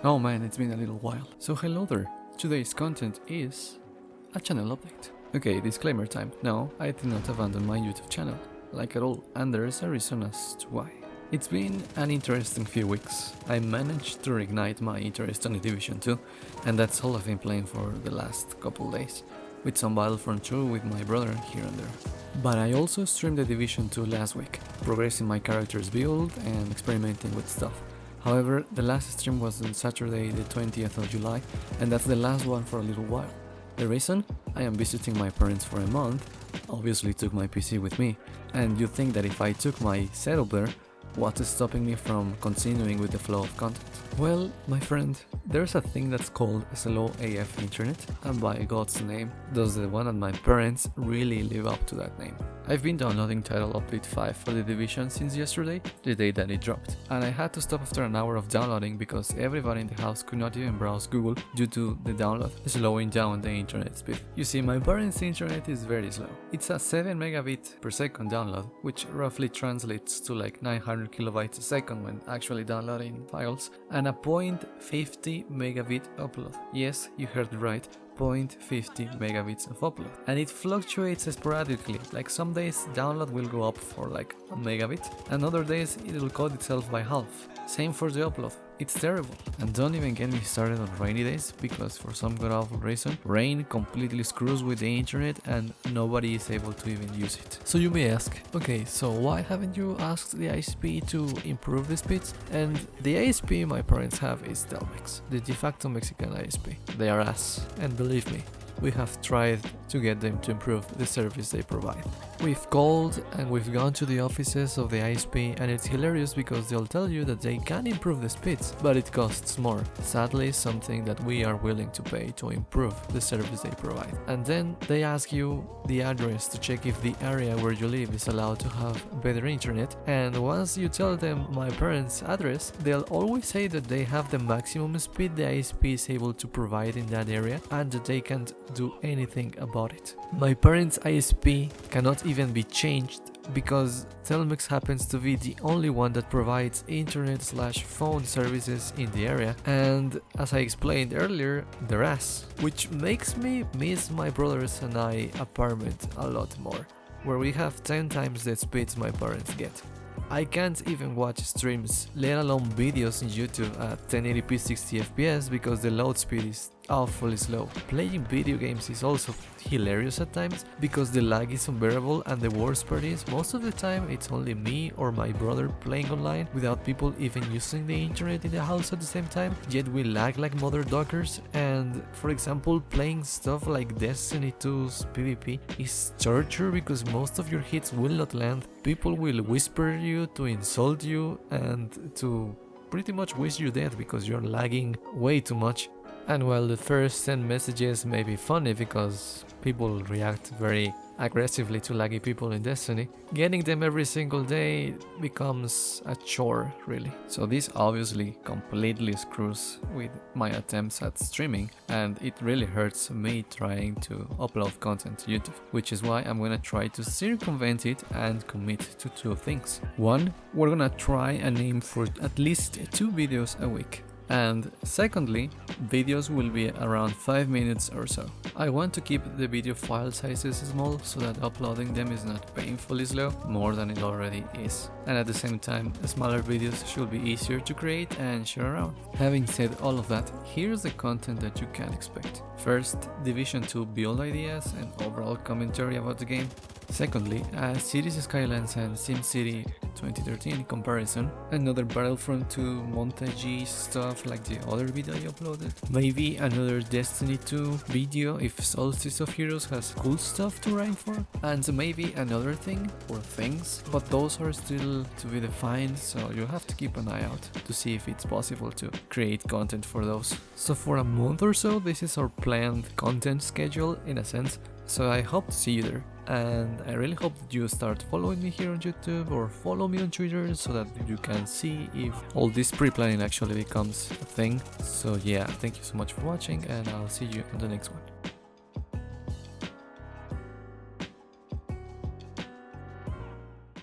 Oh man, it's been a little while. So hello there. Today's content is a channel update. Okay, disclaimer time. No, I did not abandon my YouTube channel, like at all, and there is a reason as to why. It's been an interesting few weeks. I managed to reignite my interest on the Division 2, and that's all I've been playing for the last couple days, with some Battlefront 2 with my brother here and there. But I also streamed the Division 2 last week, progressing my character's build and experimenting with stuff. However, the last stream was on Saturday the 20th of July, and that's the last one for a little while. The reason? I am visiting my parents for a month, obviously took my PC with me, and you'd think that if I took my setup there, what's stopping me from continuing with the flow of content? Well, my friend, there's a thing that's called slow AF internet, and by God's name, does the one at my parents really live up to that name. I've been downloading Title Update 5 for the Division since yesterday, the day that it dropped, and I had to stop after an hour of downloading because everybody in the house could not even browse Google due to the download slowing down the internet speed. You see, my parents' internet is very slow. It's a 7 megabit per second download, which roughly translates to like 900 kilobytes a second when actually downloading files, and a 0.50 megabit upload. Yes, you heard it right. 0.50 megabits of upload, and it fluctuates sporadically. Like some days download will go up for like a megabit, and other days it will cut itself by half. Same for the upload. It's terrible. And don't even get me started on rainy days, because for some god awful reason, rain completely screws with the internet and nobody is able to even use it. So you may ask, okay, so why haven't you asked the ISP to improve the speeds? And the ISP my parents have is Telmex, the de facto Mexican ISP. They are ass, and believe me, we have tried to get them to improve the service they provide. We've called and we've gone to the offices of the ISP, and it's hilarious because they'll tell you that they can improve the speeds, but it costs more. Sadly, something that we are willing to pay to improve the service they provide. And then they ask you the address to check if the area where you live is allowed to have better internet, and once you tell them my parents' address, they'll always say that they have the maximum speed the ISP is able to provide in that area and that they can't do anything about it. My parents' ISP cannot even be changed because Telmex happens to be the only one that provides internet/phone services in the area, and as I explained earlier, they're ass, which makes me miss my brothers and I apartment a lot more, where we have 10 times the speeds my parents get. I can't even watch streams, let alone videos on YouTube at 1080p 60 fps because the load speed is awfully slow. Playing video games is also hilarious at times because the lag is unbearable, and the worst part is most of the time it's only me or my brother playing online without people even using the internet in the house at the same time, yet we lag like mother duckers. And for example, playing stuff like Destiny 2's PvP is torture because most of your hits will not land. People will whisper you to insult you and to pretty much wish you dead because you're lagging way too much. And while the first 10 messages may be funny because people react very aggressively to laggy people in Destiny, getting them every single day becomes a chore, really. So this obviously completely screws with my attempts at streaming, and it really hurts me trying to upload content to YouTube, which is why I'm gonna try to circumvent it and commit to two things. One, we're gonna try and aim for at least 2 videos a week. And secondly, videos will be around 5 minutes or so. I want to keep the video file sizes small so that uploading them is not painfully slow, more than it already is. And at the same time, smaller videos should be easier to create and share around. Having said all of that, here's the content that you can expect. First, Division 2 build ideas and overall commentary about the game. Secondly, a Cities Skylines and SimCity 2013 comparison, another Battlefront 2 montage stuff like the other video I uploaded, maybe another Destiny 2 video if Solstice of Heroes has cool stuff to rhyme for, and maybe another thing or things, but those are still to be defined, so you'll have to keep an eye out to see if it's possible to create content for those. So for a month or so, this is our planned content schedule in a sense, so I hope to see you there. And I really hope that you start following me here on YouTube or follow me on Twitter so that you can see if all this pre-planning actually becomes a thing. So yeah, thank you so much for watching, and I'll see you in the next one.